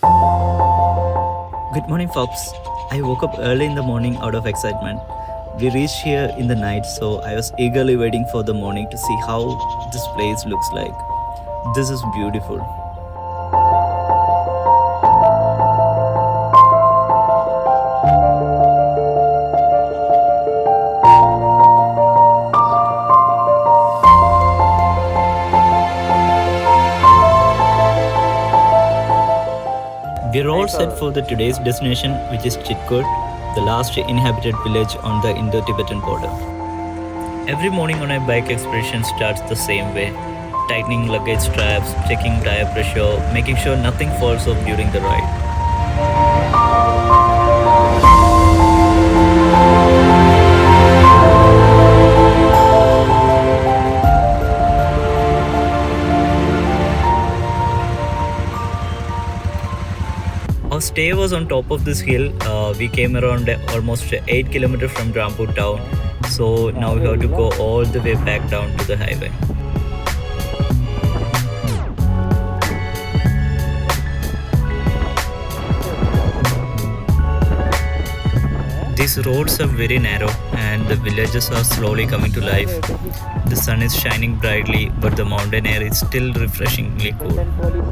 Good morning, folks. I woke up early in the morning out of excitement. We reached here in the night, so I was eagerly waiting for the morning to see how this place looks like. This is beautiful. We're all set for the today's destination, which is Chitkul, the last inhabited village on the Indo-Tibetan border. Every morning on a bike expedition starts the same way, tightening luggage straps, checking tire pressure, making sure nothing falls off during the ride. Our stay was on top of this hill. We came around almost 8 kilometers from Rampur town. So now we have to go all the way back down to the highway. These roads are very narrow and the villages are slowly coming to life. The sun is shining brightly, but the mountain air is still refreshingly cool.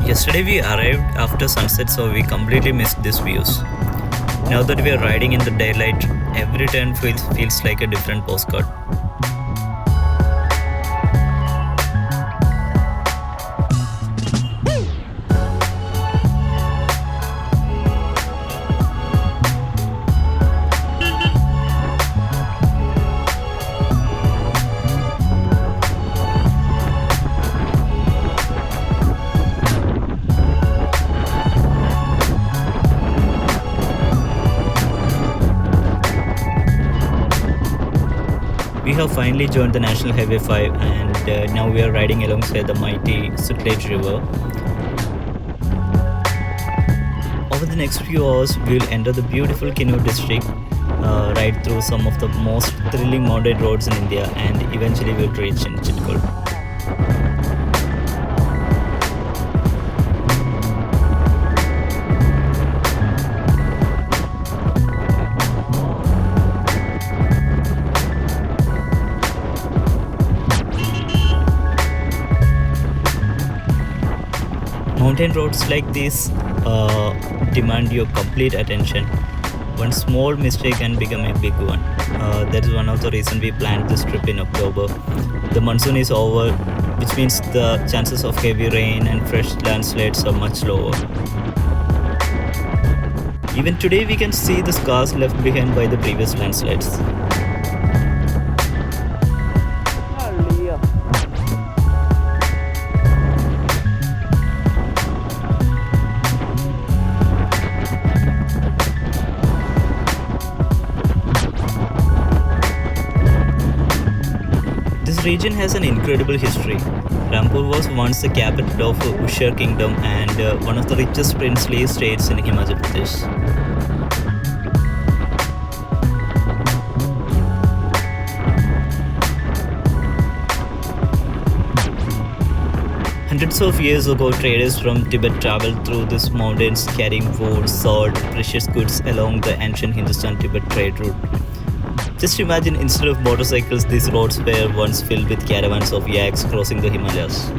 Yesterday we arrived after sunset, so we completely missed these views. Now that we are riding in the daylight, every turn feels like a different postcard. We have finally joined the National Highway 5 and now we are riding alongside the mighty Sutlej River. Over the next few hours, we will enter the beautiful Kinnaur district, ride through some of the most thrilling mountain roads in India, and eventually we will reach in Chitkul. Mountain roads like this demand your complete attention. One small mistake can become a big one. That is one of the reasons we planned this trip in October. The monsoon is over, which means the chances of heavy rain and fresh landslides are much lower. Even today we can see the scars left behind by the previous landslides. This region has an incredible history. Rampur was once the capital of Ushar Kingdom and one of the richest princely states in Himachal Pradesh. Hundreds of years ago, traders from Tibet traveled through these mountains carrying wood, salt, precious goods along the ancient Hindustan-Tibet trade route. Just imagine, instead of motorcycles, these roads were once filled with caravans of yaks crossing the Himalayas.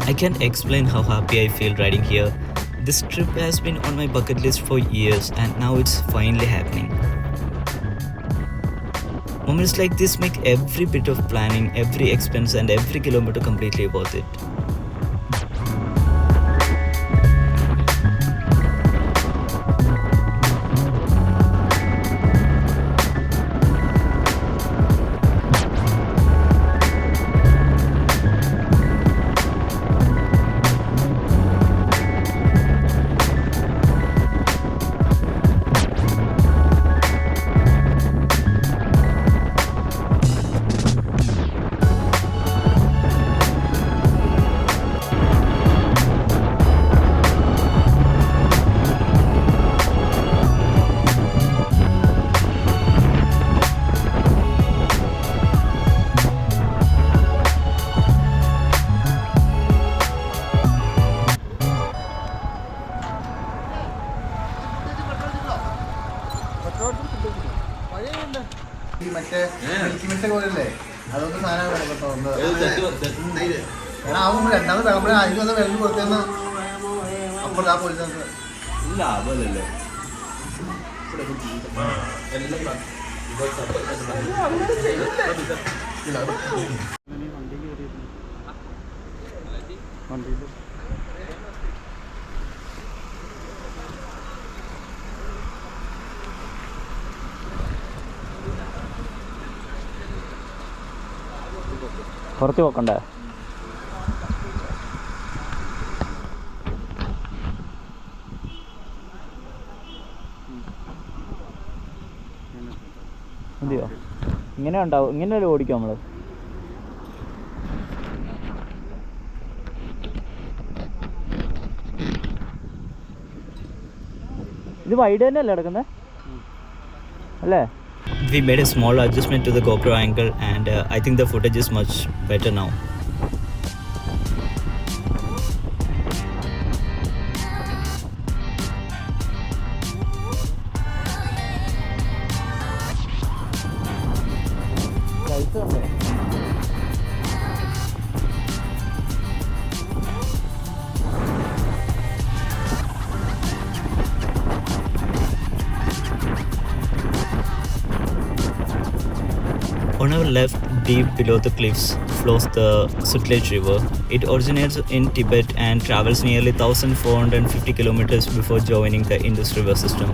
I can't explain how happy I feel riding here. This trip has been on my bucket list for years and now it's finally happening. Moments like this make every bit of planning, every expense and every kilometer completely worth it. പുറത്ത് പോക്കണ്ടേ? മതിയോ? ഇങ്ങനെ ഉണ്ടാവും, ഇങ്ങനെ ഓടിക്കും നമ്മള്. ഇത് wide തന്നെയല്ലേ കിടക്കുന്നത് അല്ലേ? We made a small adjustment to the GoPro angle and I think the footage is much better now. On our left, deep below the cliffs, flows the Sutlej River. It originates in Tibet and travels nearly 1,450 kilometers before joining the Indus River system.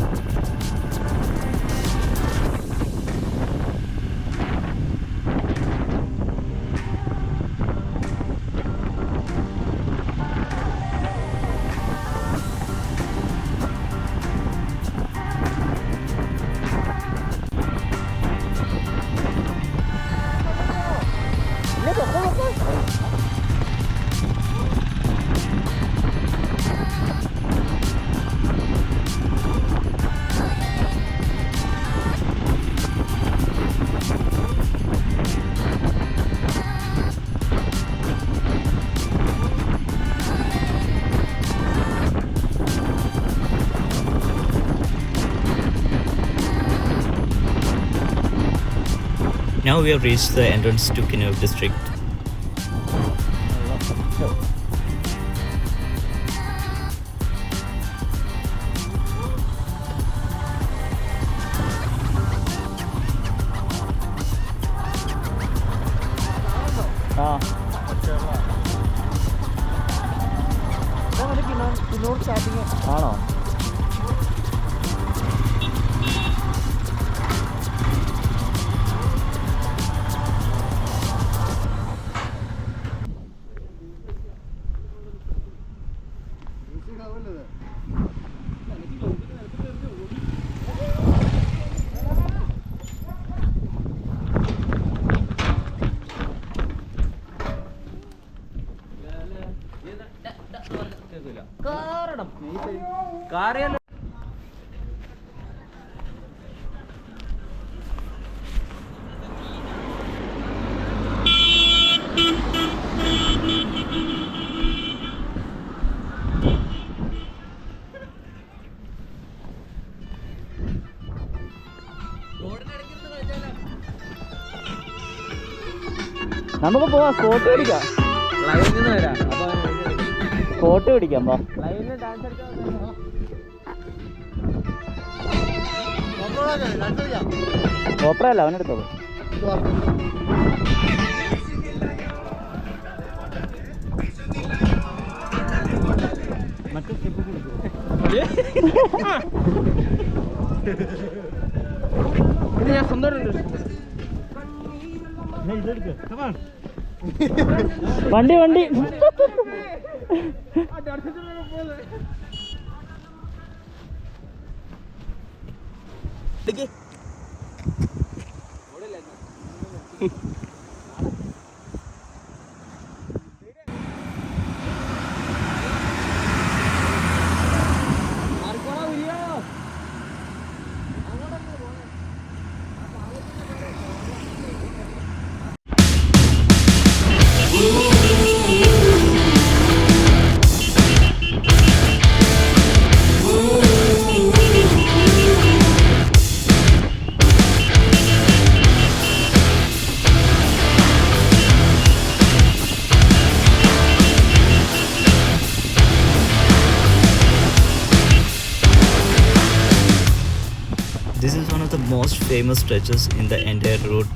Now we have reached the entrance to Kinnaur district. ആണോ? നമുക്ക് പോവാം, spot പിടിക്കാം, spot പിടിക്കാം. കോപ്പറ അല്ല, അവനെടുത്തോളൂ. വണ്ടി വണ്ടി This is one of the most famous stretches in the entire route.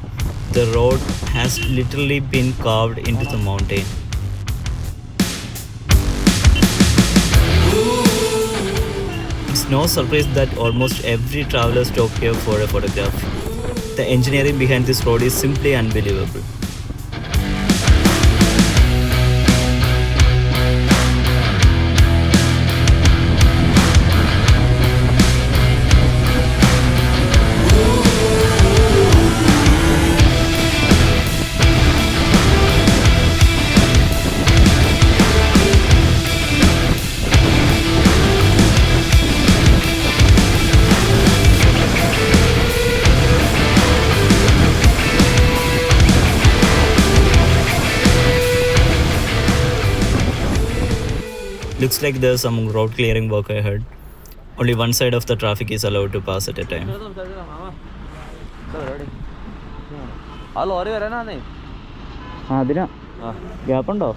The road has literally been carved into the mountain. It's no surprise that almost every traveler stops here for a photograph. The engineering behind this road is simply unbelievable. Looks like there's some road clearing work ahead. Only one side of the traffic is allowed to pass at a time. അതിനാ ഗ്യാപ്പുണ്ടോ?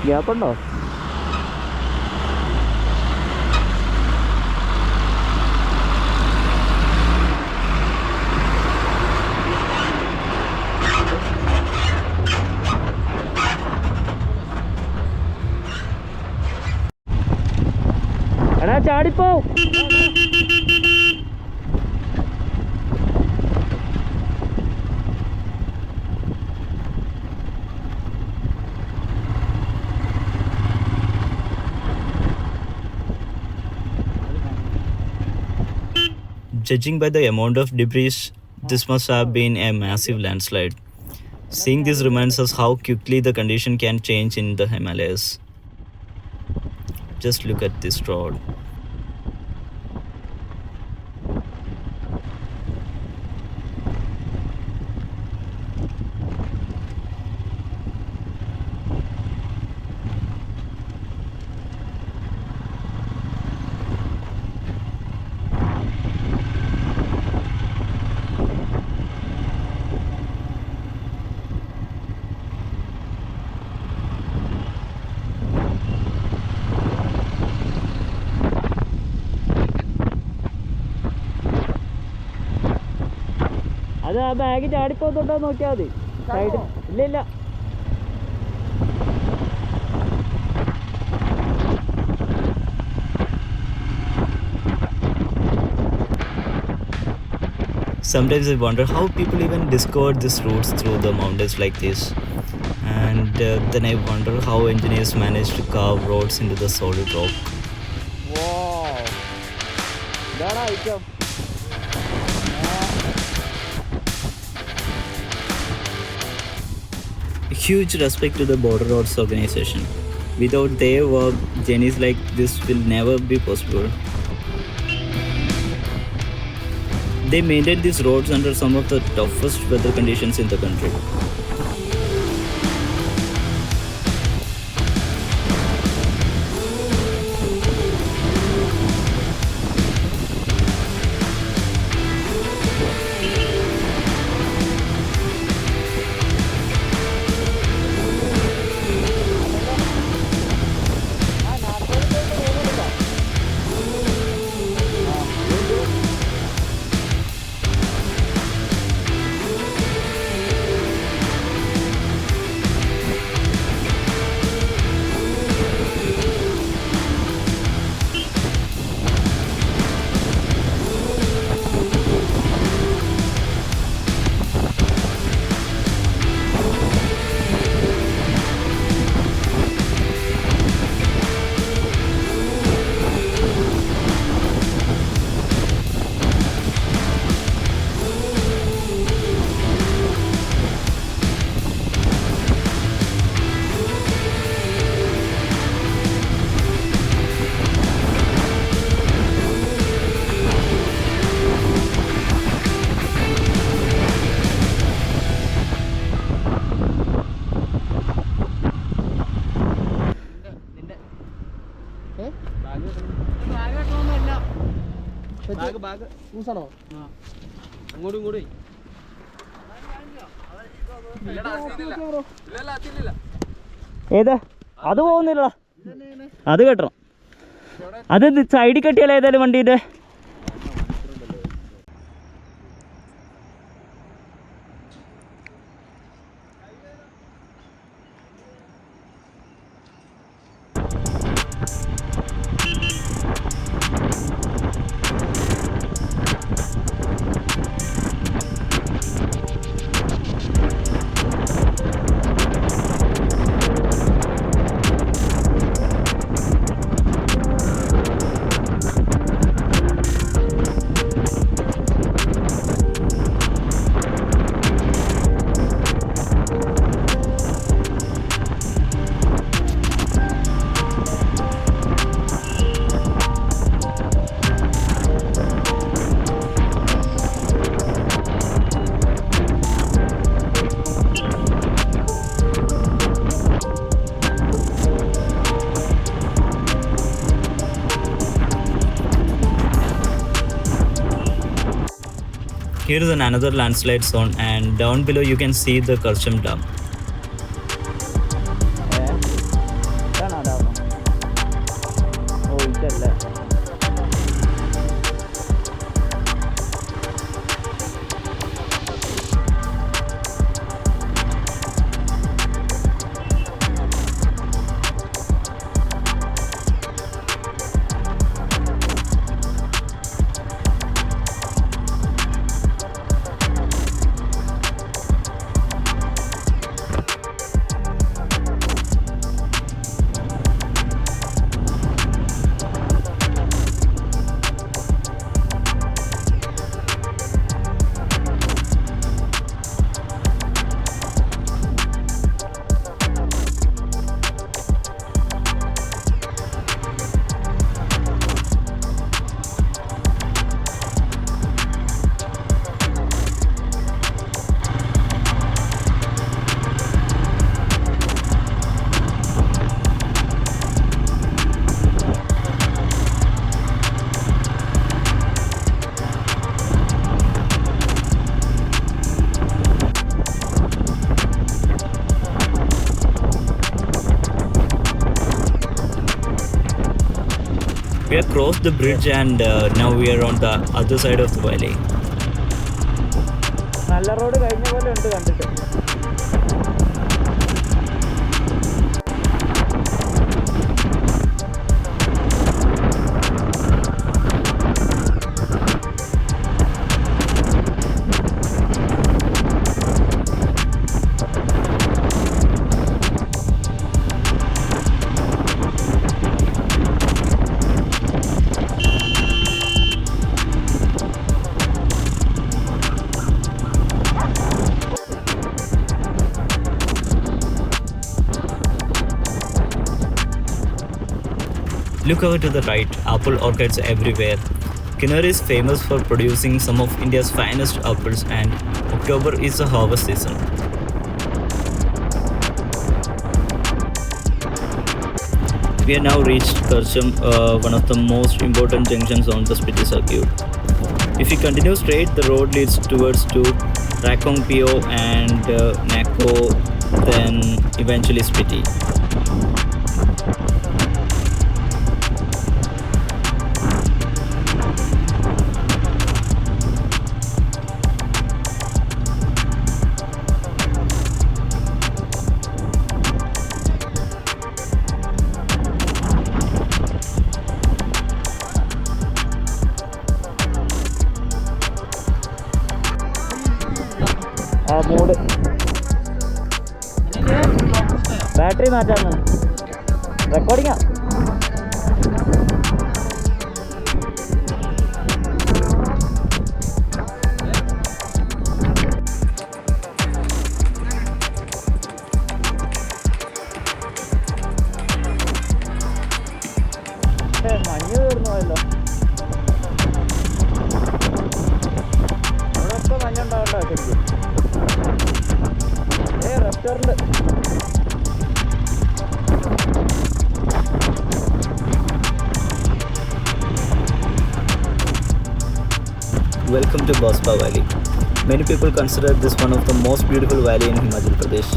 ഗ്യാപ്പുണ്ടോ? എടാ ചാടിപ്പോ. Judging by the amount of debris, this must have been a massive landslide. Seeing this reminds us how quickly the condition can change in the Himalayas. Just look at this road. അത് ആ bag ചാടിപ്പോത്തുണ്ടോ നോക്കിയാൽ മതി. സൈഡിൽ ഇല്ല ഇല്ല. Sometimes I wonder how people even discovered these routes through the mountains like this. And then I wonder how engineers managed to carve roads into the solid rock. Wow. That item. Huge respect to the Border Roads organization. Without their work, journeys like this will never be possible. They maintained these roads under some of the toughest weather conditions in the country. ലൂസാണോ? അങ്ങോട്ടും ഇങ്ങോട്ടും ഏതാ അത് പോകുന്നില്ല, അത് കെട്ടണം. അത് സൈഡിൽ കെട്ടിയാലോ ഏതായാലും വണ്ടീൻ്റെ. Here is another landslide zone, and down below you can see the Karcham dam. We have crossed the bridge and now we are on the other side of the valley. നല്ല റോഡ് കഴിഞ്ഞ പോലെ ഉണ്ട് കണ്ടിട്ട്. Look over to the right, apple orchards everywhere. Kinnaur is famous for producing some of India's finest apples, and October is the harvest season. We have now reached Karcham, one of the most important junctions on the Spiti Circuit. If we continue straight, the road leads towards to Rakongpio and Nako, then eventually Spiti. Mood battery മാറ്റാന്ന് റെക്കോർഡിങ്ങാ. മഞ്ഞ് തീർന്നു പോയല്ലോ. അവിടെയൊക്കെ മഞ്ഞുണ്ടാവണ്ടോ ശരിക്കും. Restaurant welcome to Baspa Valley. Many people consider this one of the most beautiful valley in Himachal Pradesh.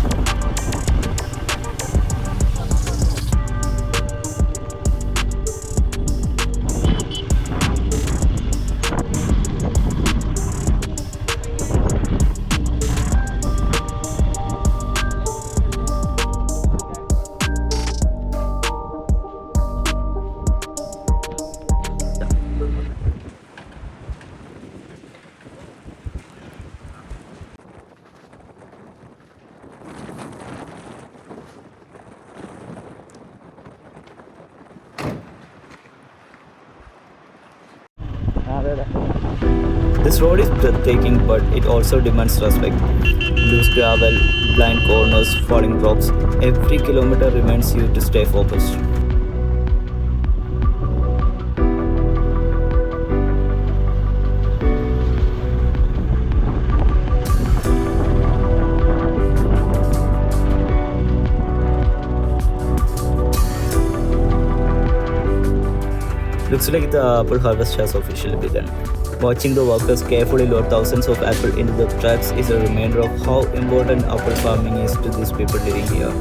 This road is breathtaking, but it also demands respect. Loose gravel, blind corners, falling rocks. Every kilometer reminds you to stay focused. Looks like the apple harvest has officially begun. Watching the workers carefully load thousands of apples into the trucks is a reminder of how important apple farming is to these people living here.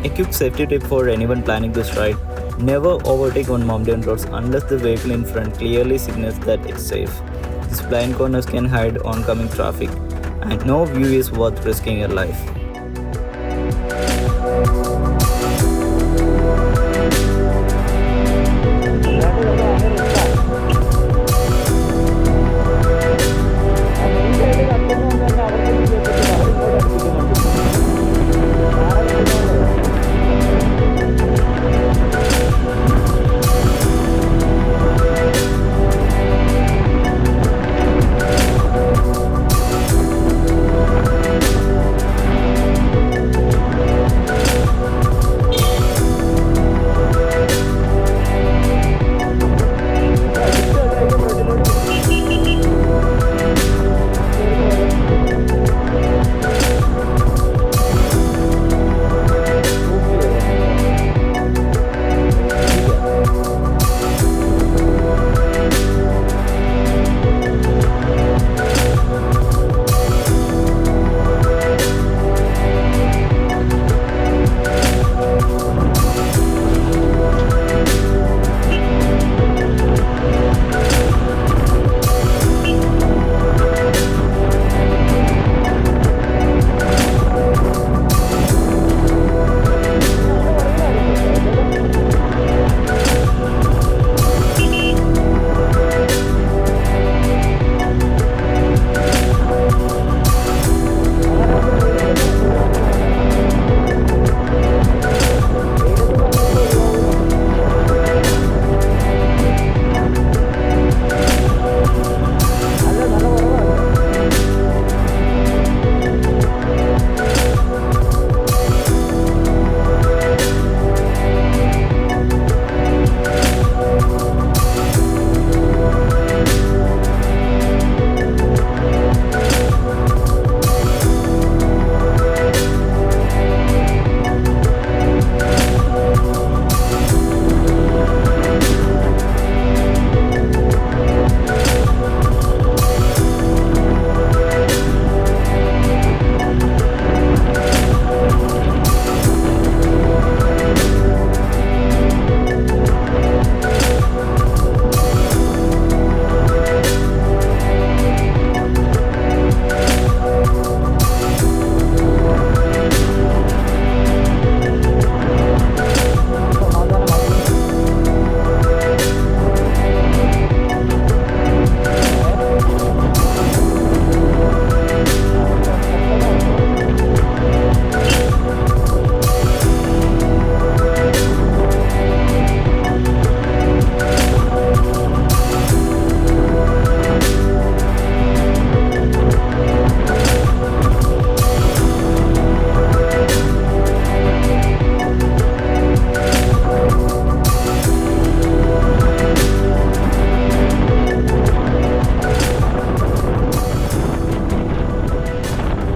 A quick safety tip for anyone planning this ride: never overtake on mountain roads unless the vehicle in front clearly signals that it's safe. These blind corners can hide oncoming traffic, and no view is worth risking your life.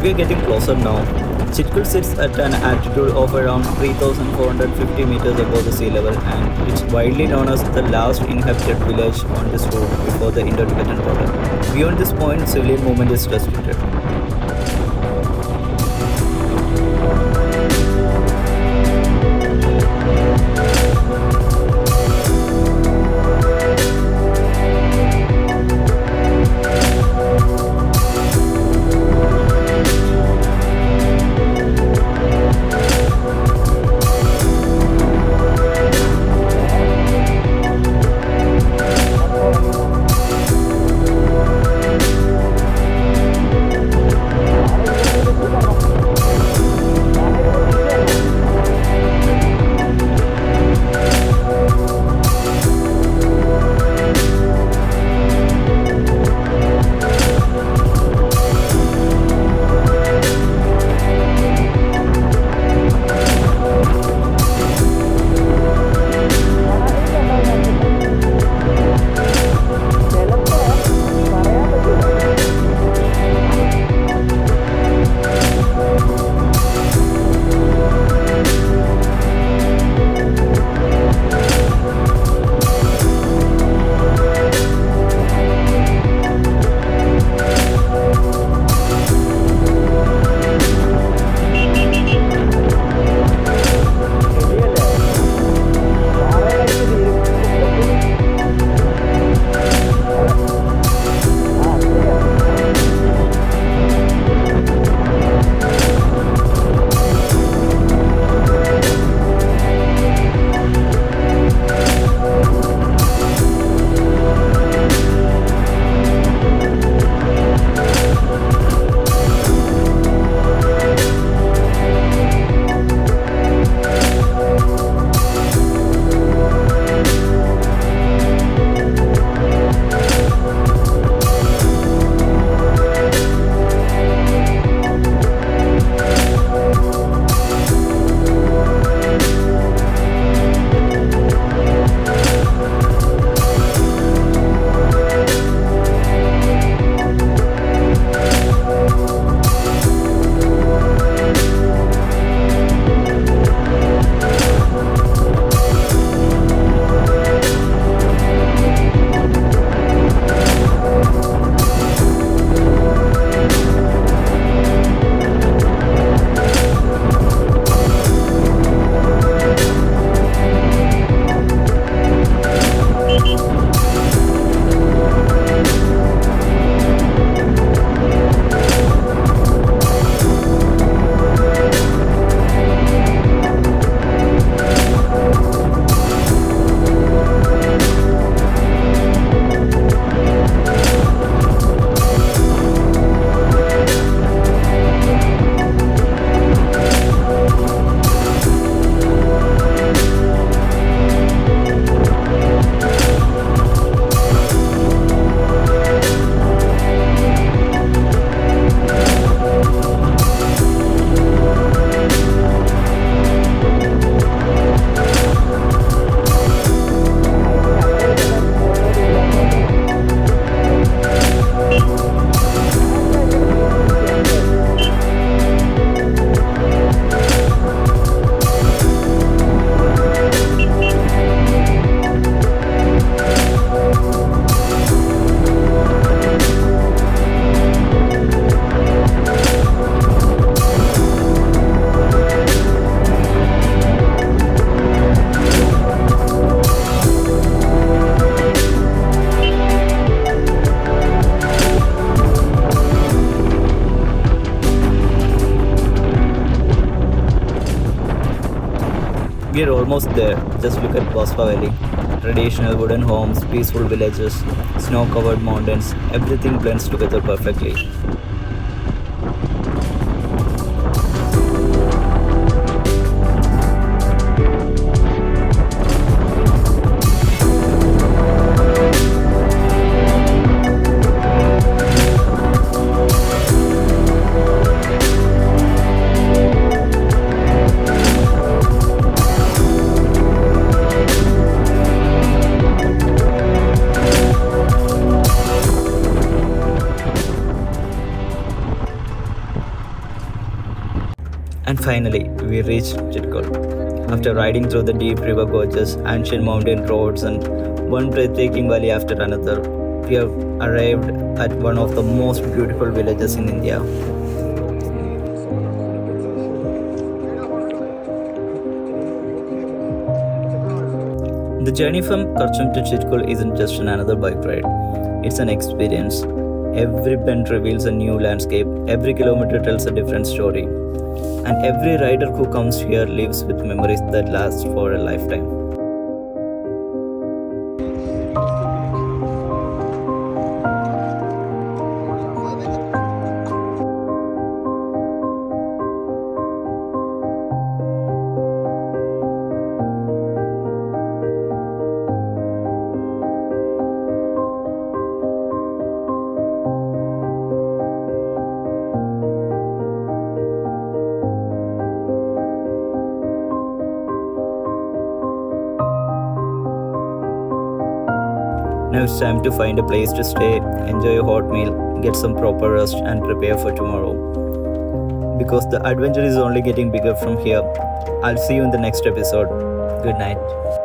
we are getting closer now. Chitkul sits at an altitude of around 3,450 meters above the sea level, and it's widely known as the last inhabited village on this route before the Indo-Tibetan border. Beyond this point, civilian movement is restricted. We're almost there. Just look at Baspa Valley. Traditional wooden homes, peaceful villages, snow-covered mountains, everything blends together perfectly. And finally, we reached Chitkul. After riding through the deep river gorges, ancient mountain roads, and one breathtaking valley after another, we have arrived at one of the most beautiful villages in India. The journey from Karcham to Chitkul isn't just another bike ride, it's an experience. Every bend reveals a new landscape, every kilometer tells a different story, and every rider who comes here lives with memories that last for a lifetime. Now it's time to find a place to stay, enjoy a hot meal, get some proper rest, and prepare for tomorrow. Because the adventure is only getting bigger from here. I'll see you in the next episode. Good night.